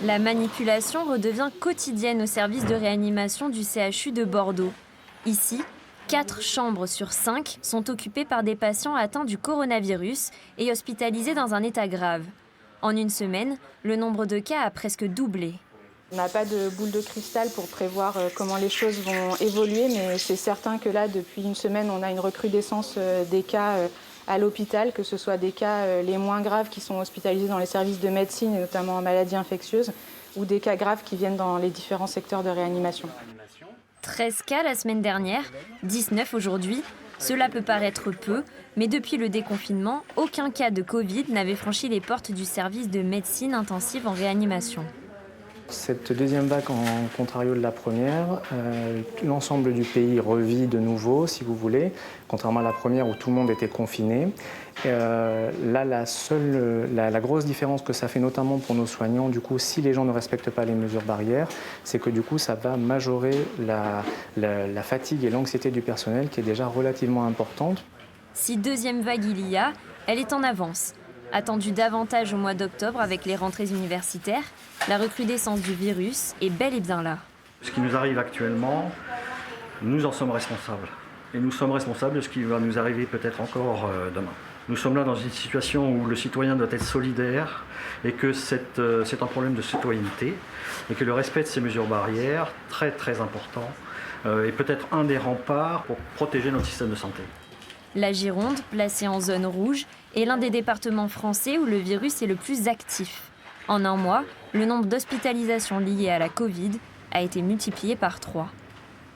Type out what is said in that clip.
La manipulation redevient quotidienne au service de réanimation du CHU de Bordeaux. Ici, 4 chambres sur 5 sont occupées par des patients atteints du coronavirus et hospitalisés dans un état grave. En une semaine, le nombre de cas a presque doublé. On n'a pas de boule de cristal pour prévoir comment les choses vont évoluer, mais c'est certain que là, depuis une semaine, on a une recrudescence des cas à l'hôpital, que ce soit des cas les moins graves qui sont hospitalisés dans les services de médecine, et notamment en maladies infectieuses, ou des cas graves qui viennent dans les différents secteurs de réanimation. 13 cas la semaine dernière, 19 aujourd'hui. Cela peut paraître peu, mais depuis le déconfinement, aucun cas de Covid n'avait franchi les portes du service de médecine intensive en réanimation. Cette deuxième vague, en contrario de la première, l'ensemble du pays revit de nouveau, si vous voulez, contrairement à la première où tout le monde était confiné. Là, la grosse différence que ça fait, notamment pour nos soignants, du coup, si les gens ne respectent pas les mesures barrières, c'est que du coup, ça va majorer la fatigue et l'anxiété du personnel, qui est déjà relativement importante. Si deuxième vague il y a, elle est en avance. Attendue davantage au mois d'octobre avec les rentrées universitaires, la recrudescence du virus est bel et bien là. Ce qui nous arrive actuellement, nous en sommes responsables. Et nous sommes responsables de ce qui va nous arriver peut-être encore demain. Nous sommes là dans une situation où le citoyen doit être solidaire et que c'est un problème de citoyenneté et que le respect de ces mesures barrières, très très important, est peut-être un des remparts pour protéger notre système de santé. La Gironde, placée en zone rouge, est l'un des départements français où le virus est le plus actif. En un mois, le nombre d'hospitalisations liées à la Covid a été multiplié par 3.